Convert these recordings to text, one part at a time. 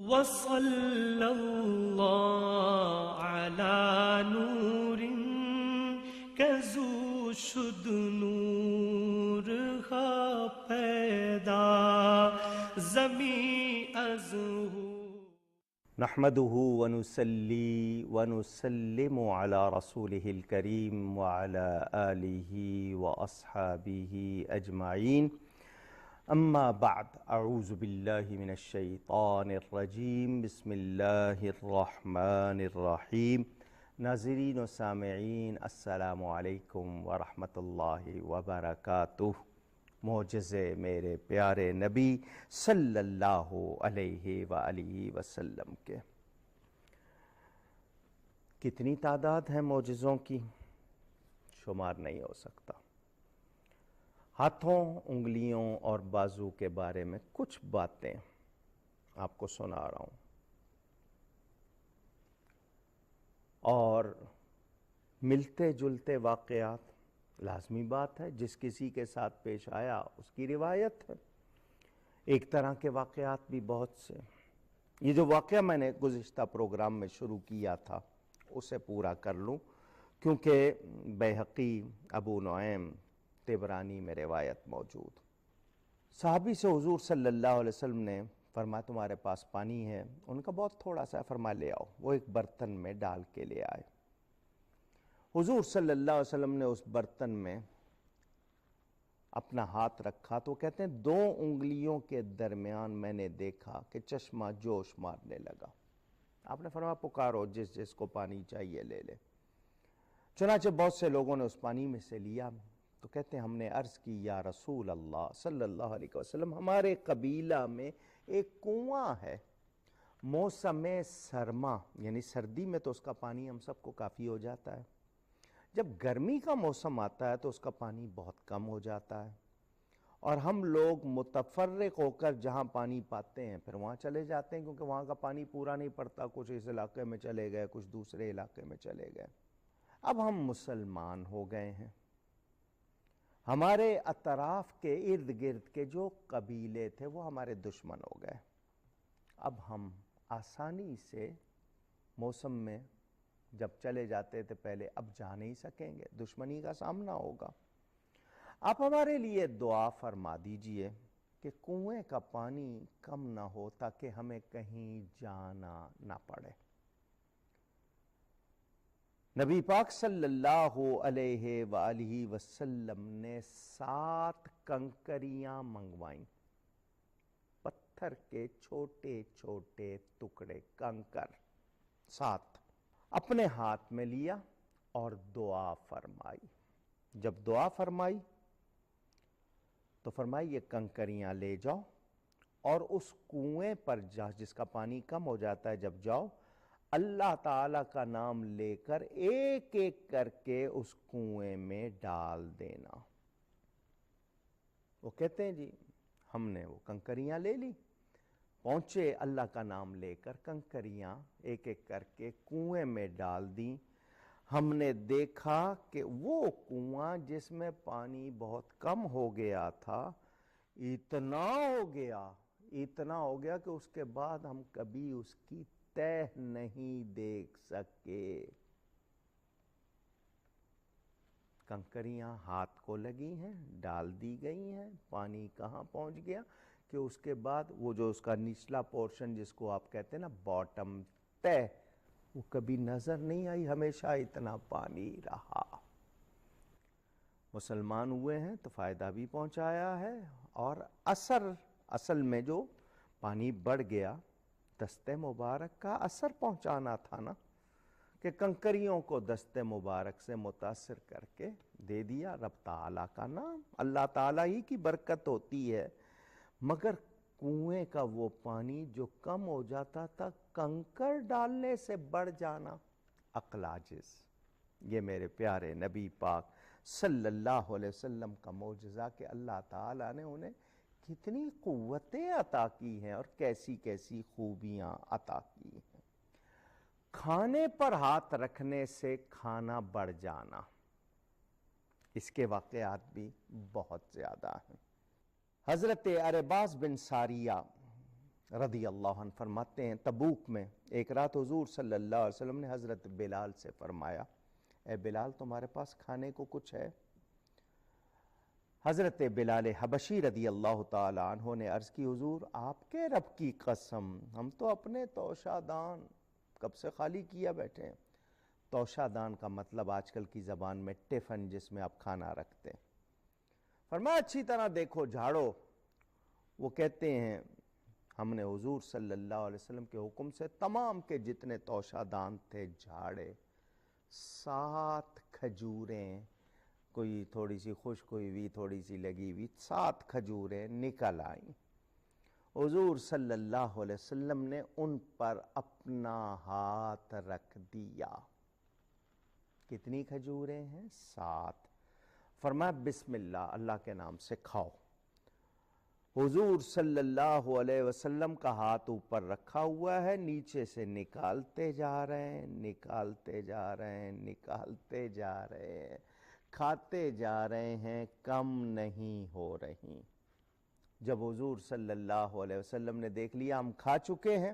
وصلى الله على نور كزو شد نور پیدا زمین از نحمده ونصلي ونسلم على رسوله الكريم وعلى آله وأصحابه أجمعين. اما بعد، اعوذ باللہ من الشیطان الرجیم، بسم اللہ الرحمن الرحیم. ناظرین و سامعین، السلام علیکم ورحمۃ اللہ وبرکاتہ. معجزے میرے پیارے نبی صلی اللہ علیہ وآلہ وسلم کے. کتنی تعداد ہے معجزوں کی، شمار نہیں ہو سکتا. ہاتھوں، انگلیوں اور بازو کے بارے میں کچھ باتیں آپ کو سنا رہا ہوں، اور ملتے جلتے واقعات. لازمی بات ہے، جس کسی کے ساتھ پیش آیا اس کی روایت ہے. ایک طرح کے واقعات بھی بہت سے. یہ جو واقعہ میں نے گزشتہ پروگرام میں شروع کیا تھا اسے پورا کر لوں، کیونکہ بیہقی، ابو نعیم، طبرانی میں روایت موجود. صحابی سے حضور صلی اللہ علیہ وسلم نے فرمایا تمہارے پاس پانی ہے؟ ان کا بہت تھوڑا سا. فرمایا لے آؤ. وہ ایک برتن میں ڈال کے لے آئے. حضور صلی اللہ علیہ وسلم نے اس برتن میں اپنا ہاتھ رکھا تو کہتے ہیں 2 انگلیوں کے درمیان میں نے دیکھا کہ چشمہ جوش مارنے لگا. آپ نے فرمایا پکارو، جس جس کو پانی چاہیے لے لے. چنانچہ بہت سے لوگوں نے اس پانی میں سے لیا. تو کہتے ہیں ہم نے عرض کی یا رسول اللہ صلی اللہ علیہ وسلم، ہمارے قبیلہ میں ایک کنواں ہے، موسم سرما یعنی سردی میں تو اس کا پانی ہم سب کو کافی ہو جاتا ہے، جب گرمی کا موسم آتا ہے تو اس کا پانی بہت کم ہو جاتا ہے، اور ہم لوگ متفرق ہو کر جہاں پانی پاتے ہیں پھر وہاں چلے جاتے ہیں، کیونکہ وہاں کا پانی پورا نہیں پڑتا. کچھ اس علاقے میں چلے گئے، کچھ دوسرے علاقے میں چلے گئے. اب ہم مسلمان ہو گئے ہیں. ہمارے اطراف کے ارد گرد کے جو قبیلے تھے وہ ہمارے دشمن ہو گئے. اب ہم آسانی سے موسم میں جب چلے جاتے تھے پہلے، اب جا نہیں سکیں گے، دشمنی کا سامنا ہوگا. آپ ہمارے لیے دعا فرما دیجئے کہ کنویں کا پانی کم نہ ہو تاکہ ہمیں کہیں جانا نہ پڑے. نبی پاک صلی اللہ علیہ وآلہ وسلم نے 7 کنکریاں منگوائیں، پتھر کے چھوٹے چھوٹے ٹکڑے کنکر 7 اپنے ہاتھ میں لیا اور دعا فرمائی. جب دعا فرمائی تو فرمائی یہ کنکریاں لے جاؤ اور اس کنویں پر جس کا پانی کم ہو جاتا ہے جب جاؤ، اللہ تعالیٰ کا نام لے کر ایک ایک کر کے اس کنویں میں ڈال دینا. وہ کہتے ہیں جی ہم نے وہ کنکریاں لے لی، پہنچے، اللہ کا نام لے کر کنکریاں ایک ایک کر کے کنویں میں ڈال دیں. ہم نے دیکھا کہ وہ کنواں جس میں پانی بہت کم ہو گیا تھا، اتنا ہو گیا کہ اس کے بعد ہم کبھی اس کی تہ نہیں دیکھ سکے. کنکریاں ہاتھ کو لگی ہیں، ڈال دی گئی ہیں، پانی کہاں پہنچ گیا کہ اس کے بعد وہ جو اس کا نچلا پورشن جس کو آپ کہتے ہیں نا باٹم، تہ، وہ کبھی نظر نہیں آئی، ہمیشہ اتنا پانی رہا. مسلمان ہوئے ہیں تو فائدہ بھی پہنچایا ہے، اور اصل میں جو پانی بڑھ گیا، دست مبارک کا اثر پہنچانا تھا نا، کہ کنکریوں کو دست مبارک سے متاثر کر کے دے دیا. رب تعالیٰ کا نام، اللہ تعالیٰ ہی کی برکت ہوتی ہے. مگر کنویں کا وہ پانی جو کم ہو جاتا تھا، کنکر ڈالنے سے بڑھ جانا، عقل عاجز. یہ میرے پیارے نبی پاک صلی اللہ علیہ وسلم کا معجزہ کہ اللہ تعالیٰ نے انہیں کتنی قوتیں عطا کی ہیں اور کیسی کیسی خوبیاں عطا کی ہیں. کھانے پر ہاتھ رکھنے سے کھانا بڑھ جانا، اس کے واقعات بھی بہت زیادہ ہیں. حضرت ارباز بن ساریہ رضی اللہ عنہ فرماتے ہیں تبوک میں ایک رات حضور صلی اللہ علیہ وسلم نے حضرت بلال سے فرمایا اے بلال تمہارے پاس کھانے کو کچھ ہے؟ حضرت بلال حبشی رضی اللہ تعالی عنہ نے عرض کی حضور آپ کے رب کی قسم ہم تو اپنے توشہ دان کب سے خالی کیا بیٹھے ہیں۔ توشہ دان کا مطلب آج کل کی زبان میں ٹفن جس میں آپ کھانا رکھتے ہیں۔ فرمایا اچھی طرح دیکھو جھاڑو۔ وہ کہتے ہیں ہم نے حضور صلی اللہ علیہ وسلم کے حکم سے تمام کے جتنے توشہ دان تھے جھاڑے، 7 کھجوریں، کوئی تھوڑی سی خشک ہوئی ہوئی تھوڑی سی لگی ہوئی، 7 کھجوریں نکل آئیں۔ حضور صلی اللہ علیہ وسلم نے ان پر اپنا ہاتھ رکھ دیا۔ کتنی کھجوریں ہیں؟ 7۔ فرمایا بسم اللہ، اللہ کے نام سے کھاؤ۔ حضور صلی اللہ علیہ وسلم کا ہاتھ اوپر رکھا ہوا ہے، نیچے سے نکالتے جا رہے ہیں، نکالتے جا رہے ہیں، نکالتے جا رہے ہیں، کھاتے جا رہے ہیں، کم نہیں ہو رہی۔ جب حضور صلی اللہ علیہ وسلم نے دیکھ لیا ہم کھا چکے ہیں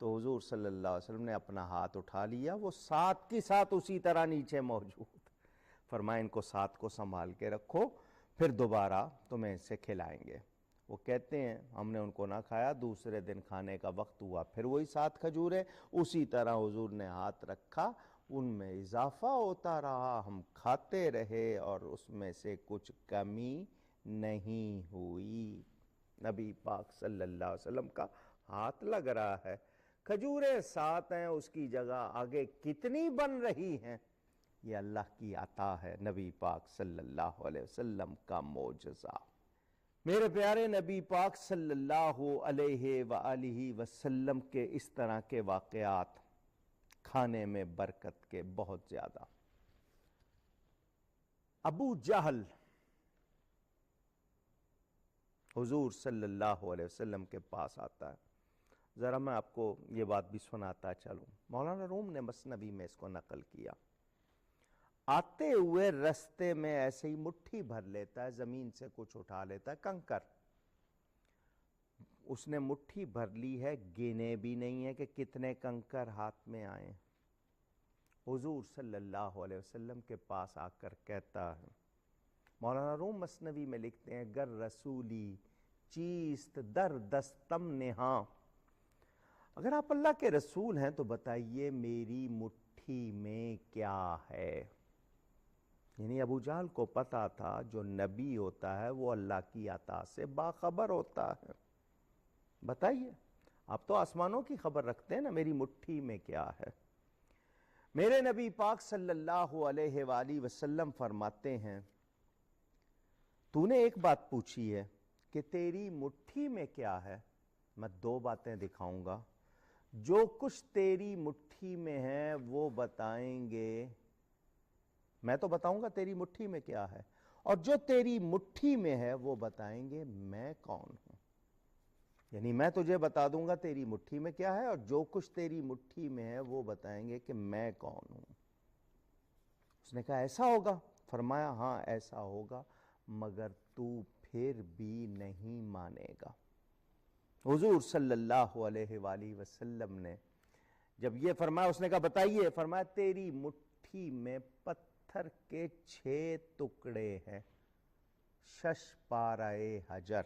تو حضور صلی اللہ علیہ وسلم نے اپنا ہاتھ اٹھا لیا، وہ 7 کی 7 اسی طرح نیچے موجود۔ فرمایا ان کو 7 کو سنبھال کے رکھو، پھر دوبارہ تمہیں اسے کھلائیں گے۔ وہ کہتے ہیں ہم نے ان کو نہ کھایا، دوسرے دن کھانے کا وقت ہوا، پھر وہی 7 کھجوریں اسی طرح حضور نے ہاتھ رکھا، ان میں اضافہ ہوتا رہا، ہم کھاتے رہے اور اس میں سے کچھ کمی نہیں ہوئی۔ نبی پاک صلی اللہ علیہ وسلم کا ہاتھ لگ رہا ہے، کھجوریں 7 ہیں، اس کی جگہ آگے کتنی بن رہی ہیں؟ یہ اللہ کی عطا ہے، نبی پاک صلی اللہ علیہ وسلم کا معجزہ۔ میرے پیارے نبی پاک صلی اللہ علیہ وآلہ وسلم کے اس طرح کے واقعات کھانے میں برکت کے بہت زیادہ۔ ابو جہل حضور صلی اللہ علیہ وسلم کے پاس آتا ہے۔ ذرا میں آپ کو یہ بات بھی سناتا چلوں، مولانا روم نے مثنوی میں اس کو نقل کیا۔ آتے ہوئے رستے میں ایسے ہی مٹھی بھر لیتا ہے، زمین سے کچھ اٹھا لیتا ہے، کنکر۔ اس نے مٹھی بھر لی ہے، گنے بھی نہیں ہے کہ کتنے کنکر ہاتھ میں آئے۔ حضور صلی اللہ علیہ وسلم کے پاس آ کر کہتا ہے، مولانا روم مثنوی میں لکھتے ہیں گر رسولی چیست در دستم نہاں، اگر آپ اللہ کے رسول ہیں تو بتائیے میری مٹھی میں کیا ہے؟ یعنی ابو جہل کو پتا تھا جو نبی ہوتا ہے وہ اللہ کی عطا سے باخبر ہوتا ہے۔ بتائیے آپ تو آسمانوں کی خبر رکھتے ہیں نا، میری مٹھی میں کیا ہے؟ میرے نبی پاک صلی اللہ علیہ وآلہ وسلم فرماتے ہیں تو نے ایک بات پوچھی ہے کہ تیری مٹھی میں کیا ہے؟ میں 2 باتیں دکھاؤں گا، جو کچھ تیری مٹھی میں ہے وہ بتائیں گے، میں تو بتاؤں گا تیری مٹھی میں کیا ہے، اور جو تیری مٹھی میں ہے وہ بتائیں گے میں کون ہوں۔ یعنی میں تجھے بتا دوں گا تیری مٹھی میں کیا ہے، اور جو کچھ تیری مٹھی میں ہے وہ بتائیں گے کہ میں کون ہوں۔ اس نے کہا ایسا ہوگا؟ فرمایا ہاں ایسا ہوگا، مگر تو پھر بھی نہیں مانے گا۔ حضور صلی اللہ علیہ وآلہ وسلم نے جب یہ فرمایا، اس نے کہا بتائیے، فرمایا تیری مٹھی میں پتھر کے 6 ٹکڑے ہیں، 6 پارائے حجر،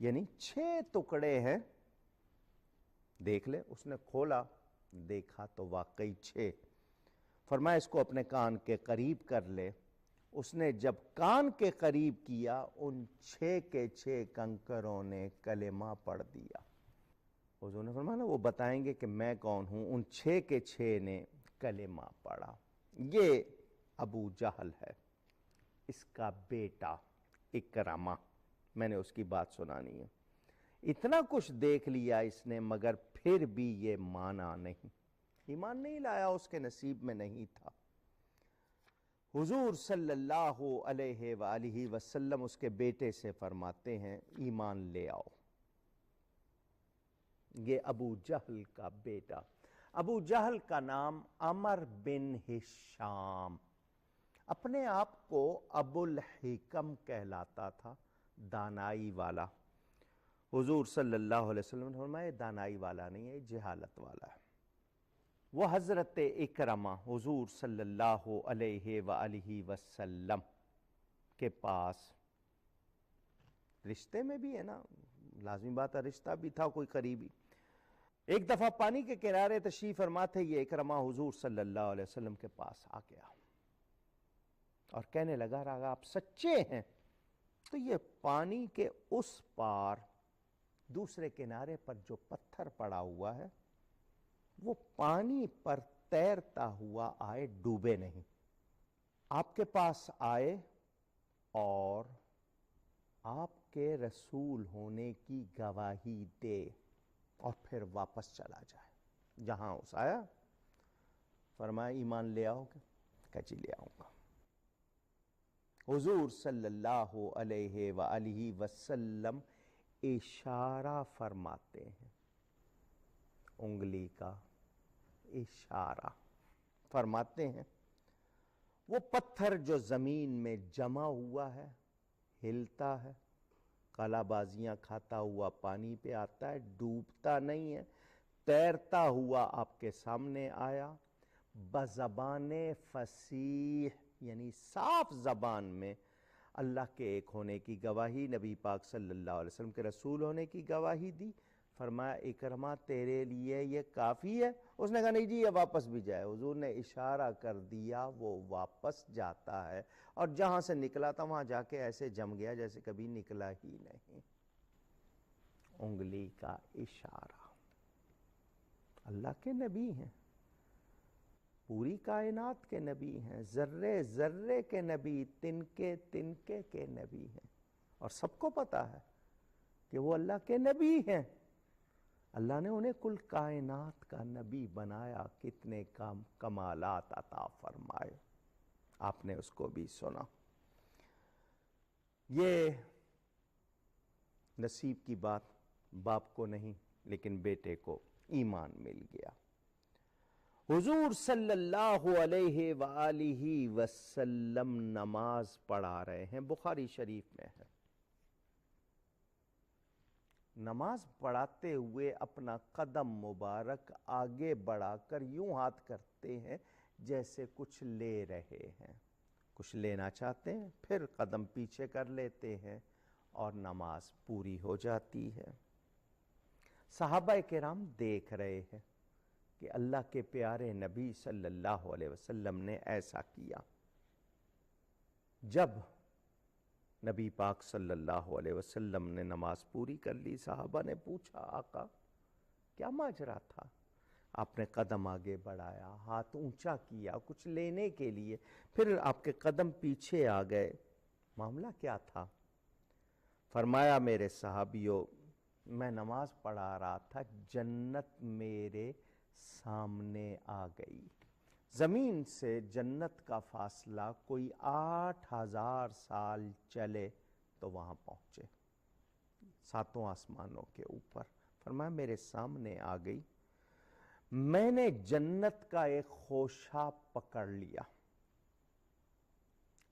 یعنی 6 ٹکڑے ہیں۔ دیکھ لے، اس نے کھولا دیکھا تو واقعی 6۔ فرمایا اس کو اپنے کان کے قریب کر لے۔ اس نے جب کان کے قریب کیا، ان 6 کے 6 کنکروں نے کلمہ پڑھ دیا۔ حضور نے فرمایا نا وہ بتائیں گے کہ میں کون ہوں، ان 6 کے 6 نے کلمہ پڑھا۔ یہ ابو جہل ہے، اس کا بیٹا اکرمہ، میں نے اس کی بات سنانی ہے۔ اتنا کچھ دیکھ لیا اس نے مگر پھر بھی یہ مانا نہیں، ایمان نہیں لایا، اس کے نصیب میں نہیں تھا۔ حضور صلی اللہ علیہ وآلہ وسلم اس کے بیٹے سے فرماتے ہیں ایمان لے آؤ۔ یہ ابو جہل کا بیٹا، ابو جہل کا نام عمر بن ہشام، اپنے آپ کو ابو الحکم کہلاتا تھا، دانائی والا۔ حضور صلی اللہ علیہ وسلم نے فرمایا دانائی والا نہیں ہے، جہالت والا ہے۔ وہ حضرت اکرمہ حضور صلی اللہ علیہ وآلہ وسلم کے پاس رشتے میں بھی ہے نا، لازمی بات ہے، رشتہ بھی تھا کوئی قریبی۔ ایک دفعہ پانی کے کنارے تشریف فرما تھے، یہ اکرمہ حضور صلی اللہ علیہ وسلم کے پاس آ گیا اور کہنے لگا اگر آپ سچے ہیں تو یہ پانی کے اس پار دوسرے کنارے پر جو پتھر پڑا ہوا ہے وہ پانی پر تیرتا ہوا آئے، ڈوبے نہیں، آپ کے پاس آئے اور آپ کے رسول ہونے کی گواہی دے اور پھر واپس چلا جائے۔ جہاں اس آیا فرمایا ایمان لے آؤ گے؟ کہا جی لے آؤں گا۔ حضور صلی اللہ علیہ وآلہ وسلم اشارہ فرماتے ہیں، انگلی کا اشارہ فرماتے ہیں، وہ پتھر جو زمین میں جمع ہوا ہے ہلتا ہے، کالا بازیاں کھاتا ہوا پانی پہ آتا ہے، ڈوبتا نہیں ہے، تیرتا ہوا آپ کے سامنے آیا، بزبان فصیح یعنی صاف زبان میں اللہ کے ایک ہونے کی گواہی، نبی پاک صلی اللہ علیہ وسلم کے رسول ہونے کی گواہی دی۔ فرمایا اکرمہ تیرے لیے یہ کافی ہے؟ اس نے کہا نہیں جی یہ واپس بھی جائے۔ حضور نے اشارہ کر دیا، وہ واپس جاتا ہے، اور جہاں سے نکلا تھا وہاں جا کے ایسے جم گیا جیسے کبھی نکلا ہی نہیں۔ انگلی کا اشارہ، اللہ کے نبی ہیں، پوری کائنات کے نبی ہیں، ذرے ذرے کے نبی، تنکے تنکے کے نبی ہیں، اور سب کو پتا ہے کہ وہ اللہ کے نبی ہیں۔ اللہ نے انہیں کل کائنات کا نبی بنایا، کتنے کمالات عطا فرمائے، آپ نے اس کو بھی سنا۔ یہ نصیب کی بات، باپ کو نہیں لیکن بیٹے کو ایمان مل گیا۔ حضور صلی اللہ علیہ وآلہ وسلم نماز پڑھا رہے ہیں، بخاری شریف میں ہے۔ نماز پڑھاتے ہوئے اپنا قدم مبارک آگے بڑھا کر یوں ہاتھ کرتے ہیں جیسے کچھ لے رہے ہیں، کچھ لینا چاہتے ہیں، پھر قدم پیچھے کر لیتے ہیں اور نماز پوری ہو جاتی ہے۔ صحابہ کرام دیکھ رہے ہیں کہ اللہ کے پیارے نبی صلی اللہ علیہ وسلم نے ایسا کیا۔ جب نبی پاک صلی اللہ علیہ وسلم نے نماز پوری کر لی، صحابہ نے پوچھا آقا کیا ماجرا تھا؟ آپ نے قدم آگے بڑھایا، ہاتھ اونچا کیا کچھ لینے کے لیے، پھر آپ کے قدم پیچھے آ گئے، معاملہ کیا تھا؟ فرمایا میرے صحابیوں، میں نماز پڑھا رہا تھا، جنت میرے سامنے آ گئی۔ زمین سے جنت کا فاصلہ کوئی 8000 سال چلے تو وہاں پہنچے، ساتوں آسمانوں کے اوپر۔ فرمایا میرے سامنے آ گئی، میں نے جنت کا ایک خوشہ پکڑ لیا،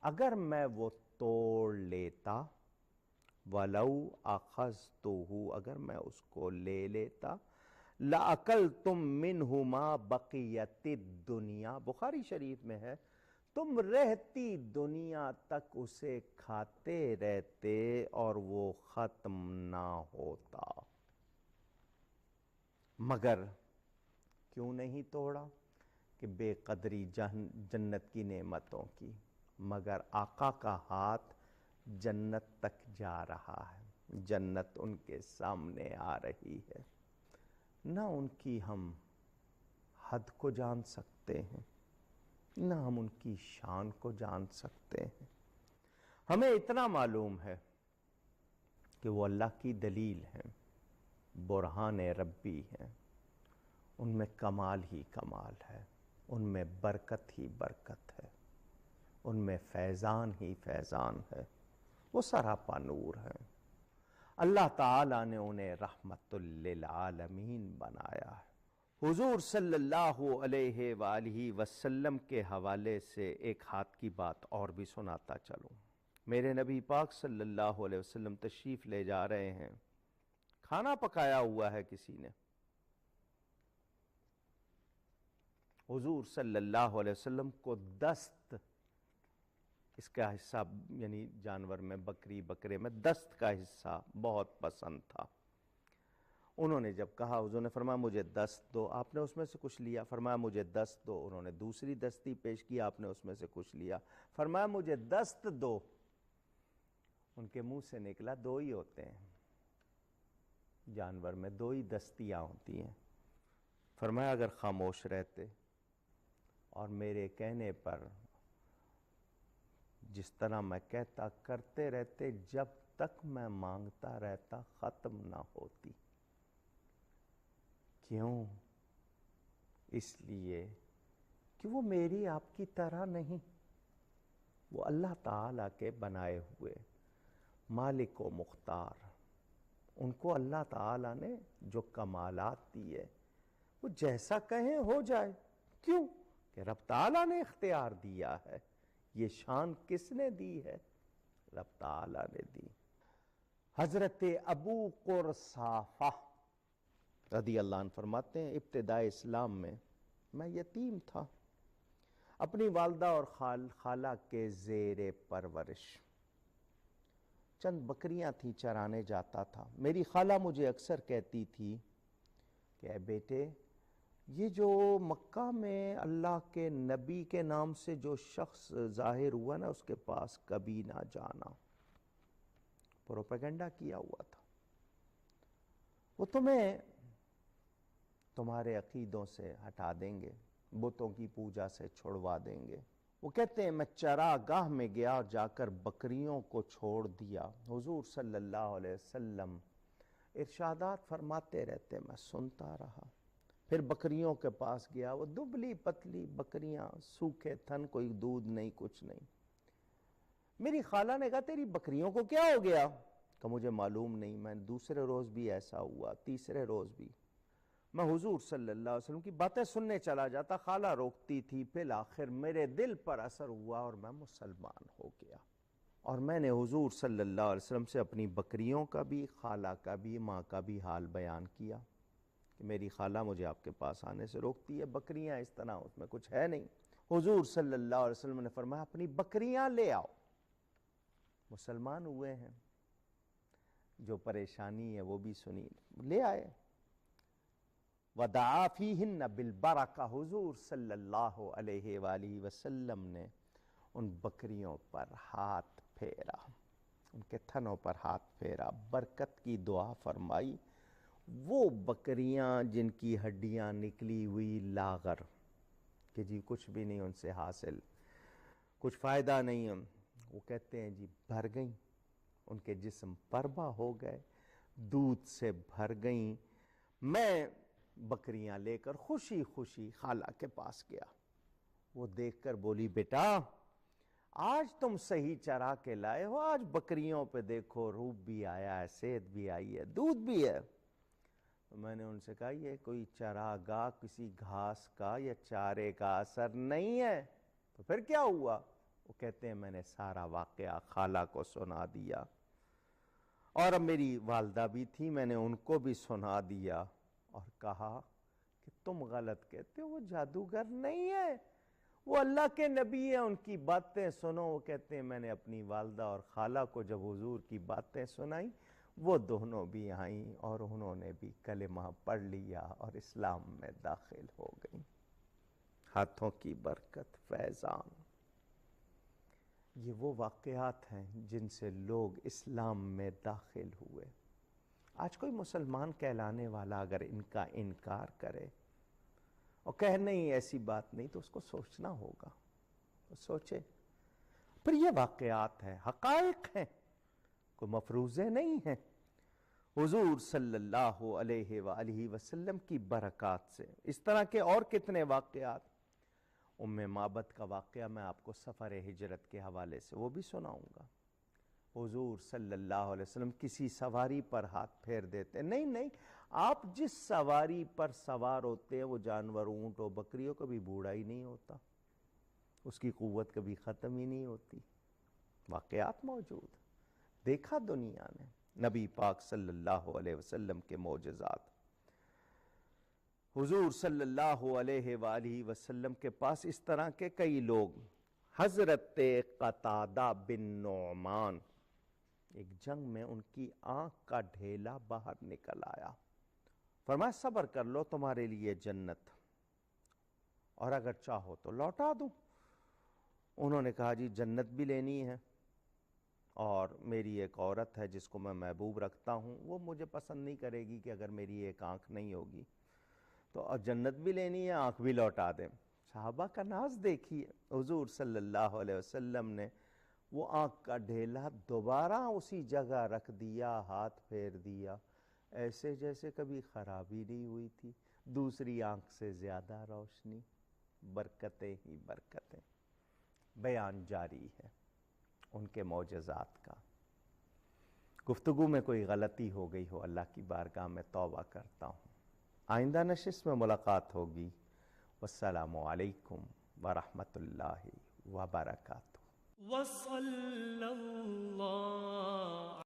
اگر میں وہ توڑ لیتا، وَلَوْ أَخَذْتُهُ اگر میں اس کو لے لیتا، لَأَكَلْتُمْ مِنْهُ مَا بَقِيَتِ الدُّنْيَا بخاری شریف میں ہے، تم رہتی دنیا تک اسے کھاتے رہتے اور وہ ختم نہ ہوتا۔ مگر کیوں نہیں توڑا؟ کہ بے قدری جنت کی نعمتوں کی، مگر آقا کا ہاتھ جنت تک جا رہا ہے، جنت ان کے سامنے آ رہی ہے، نہ ان کی ہم حد کو جان سکتے ہیں، نہ ہم ان کی شان کو جان سکتے ہیں۔ ہمیں اتنا معلوم ہے کہ وہ اللہ کی دلیل ہیں، برہان ربی ہیں، ان میں کمال ہی کمال ہے، ان میں برکت ہی برکت ہے، ان میں فیضان ہی فیضان ہے، وہ سراپا نور ہے۔ اللہ تعالیٰ نے انہیں رحمت للعالمین بنایا ہے۔ حضور صلی اللہ علیہ وآلہ وسلم کے حوالے سے ایک ہاتھ کی بات اور بھی سناتا چلوں۔ میرے نبی پاک صلی اللہ علیہ وسلم تشریف لے جا رہے ہیں، کھانا پکایا ہوا ہے کسی نے. حضور صلی اللہ علیہ وسلم کو دست، اس کا حصہ یعنی جانور میں بکری بکرے میں دست کا حصہ بہت پسند تھا. انہوں نے جب کہا، حضور نے فرمایا مجھے دست دو، آپ نے اس میں سے کچھ لیا. فرمایا مجھے دست دو، انہوں نے دوسری دستی پیش کی، آپ نے اس میں سے کچھ لیا. فرمایا مجھے دست دو. ان کے منہ سے نکلا دو ہی ہوتے ہیں جانور میں، دو ہی دستیاں ہوتی ہیں. فرمایا اگر خاموش رہتے اور میرے کہنے پر جس طرح میں کہتا کرتے رہتے، جب تک میں مانگتا رہتا ختم نہ ہوتی. کیوں؟ اس لیے کہ وہ میری آپ کی طرح نہیں، وہ اللہ تعالیٰ کے بنائے ہوئے مالک و مختار. ان کو اللہ تعالیٰ نے جو کمالات دیے وہ جیسا کہیں ہو جائے. کیوں؟ کہ رب تعالیٰ نے اختیار دیا ہے. یہ شان کس نے دی ہے؟ رب تعالیٰ نے دی. حضرت ابو قرصافہ رضی اللہ عنہ فرماتے ہیں ابتدائے اسلام میں میں یتیم تھا، اپنی والدہ اور خالہ کے زیر پرورش. چند بکریاں تھیں، چرانے جاتا تھا. میری خالہ مجھے اکثر کہتی تھی کہ اے بیٹے، یہ جو مکہ میں اللہ کے نبی کے نام سے جو شخص ظاہر ہوا نا، اس کے پاس کبھی نہ جانا. پروپیگنڈا کیا ہوا تھا. وہ تمہیں تمہارے عقیدوں سے ہٹا دیں گے، بتوں کی پوجا سے چھڑوا دیں گے. وہ کہتے ہیں میں چراگاہ میں گیا اور جا کر بکریوں کو چھوڑ دیا. حضور صلی اللہ علیہ وسلم ارشادات فرماتے رہتے، میں سنتا رہا. پھر بکریوں کے پاس گیا، وہ دبلی پتلی بکریاں، سوکھے تھن، کوئی دودھ نہیں، کچھ نہیں. میری خالہ نے کہا تیری بکریوں کو کیا ہو گیا؟ کہ مجھے معلوم نہیں. میں دوسرے روز بھی ایسا ہوا، تیسرے روز بھی. میں حضور صلی اللہ علیہ وسلم کی باتیں سننے چلا جاتا، خالہ روکتی تھی. پھر آخر میرے دل پر اثر ہوا اور میں مسلمان ہو گیا. اور میں نے حضور صلی اللہ علیہ وسلم سے اپنی بکریوں کا بھی، خالہ کا بھی، ماں کا بھی حال بیان کیا کہ میری خالہ مجھے آپ کے پاس آنے سے روکتی ہے، بکریاں اس طرح، اس میں کچھ ہے نہیں. حضور صلی اللہ علیہ وسلم نے فرمایا اپنی بکریاں لے آؤ. مسلمان ہوئے ہیں، جو پریشانی ہے وہ بھی سنی، لے آئے. وَدَعَا فِيهِنَّ بِالْبَرَكَةِ. حضور صلی اللہ علیہ وآلہ وسلم نے ان بکریوں پر ہاتھ پھیرا، ان کے تھنوں پر ہاتھ پھیرا، برکت کی دعا فرمائی. وہ بکریاں جن کی ہڈیاں نکلی ہوئی لاغر، کہ جی کچھ بھی نہیں ان سے حاصل، کچھ فائدہ نہیں ہے، وہ کہتے ہیں جی بھر گئیں، ان کے جسم پربا ہو گئے، دودھ سے بھر گئیں. میں بکریاں لے کر خوشی خوشی خالہ کے پاس گیا. وہ دیکھ کر بولی بیٹا آج تم صحیح چرا کے لائے ہو، آج بکریوں پہ دیکھو روپ بھی آیا ہے، صحت بھی آئی ہے، دودھ بھی ہے. تو میں نے ان سے کہا یہ کوئی چراگاہ کسی گھاس کا یا چارے کا اثر نہیں ہے. تو پھر کیا ہوا؟ وہ کہتے ہیں میں نے سارا واقعہ خالہ کو سنا دیا، اور اب میری والدہ بھی تھی، میں نے ان کو بھی سنا دیا اور کہا کہ تم غلط کہتے ہو، وہ جادوگر نہیں ہے، وہ اللہ کے نبی ہیں، ان کی باتیں سنو. وہ کہتے ہیں میں نے اپنی والدہ اور خالہ کو جب حضور کی باتیں سنائیں، وہ دونوں بھی آئیں اور انہوں نے بھی کلمہ پڑھ لیا اور اسلام میں داخل ہو گئیں. ہاتھوں کی برکت، فیضان. یہ وہ واقعات ہیں جن سے لوگ اسلام میں داخل ہوئے. آج کوئی مسلمان کہلانے والا اگر ان کا انکار کرے اور کہ نہیں ایسی بات نہیں، تو اس کو سوچنا ہوگا، وہ سوچے. پھر یہ واقعات ہیں، حقائق ہیں، کوئی مفروضے نہیں ہیں. حضور صلی اللہ علیہ وآلہ وسلم کی برکات سے اس طرح کے اور کتنے واقعات. ام معبد کا واقعہ میں آپ کو سفر ہجرت کے حوالے سے وہ بھی سناؤں گا. حضور صلی اللہ علیہ وسلم کسی سواری پر ہاتھ پھیر دیتے، نہیں، آپ جس سواری پر سوار ہوتے ہیں وہ جانور، اونٹ و بکریوں کبھی بوڑھا ہی نہیں ہوتا، اس کی قوت کبھی ختم ہی نہیں ہوتی. واقعات موجود، دیکھا دنیا نے. نبی پاک صلی اللہ علیہ وسلم کے معجزات۔ حضور صلی اللہ علیہ وآلہ وسلم کے پاس اس طرح کے کئی لوگ، حضرت قتادہ بن نعمان، ایک جنگ میں ان کی آنکھ کا ڈھیلا باہر نکل آیا، فرمایا صبر کر لو، تمہارے لیے جنت، اور اگر چاہو تو لوٹا دوں۔ انہوں نے کہا جی جنت بھی لینی ہے، اور میری ایک عورت ہے جس کو میں محبوب رکھتا ہوں، وہ مجھے پسند نہیں کرے گی کہ اگر میری ایک آنکھ نہیں ہوگی تو، اور جنت بھی لینی ہے، آنکھ بھی لوٹا دیں۔ صحابہ کا ناز دیکھیے، حضور صلی اللہ علیہ وسلم نے وہ آنکھ کا ڈھیلا دوبارہ اسی جگہ رکھ دیا، ہاتھ پھیر دیا، ایسے جیسے کبھی خرابی نہیں ہوئی تھی، دوسری آنکھ سے زیادہ روشنی، برکتیں ہی برکتیں۔ بیان جاری ہے ان کے معجزات کا۔ گفتگو میں کوئی غلطی ہو گئی ہو، اللہ کی بارگاہ میں توبہ کرتا ہوں۔ آئندہ نشست میں ملاقات ہوگی۔ والسلام علیکم ورحمۃ اللہ وبرکاتہ۔ وصلی اللہ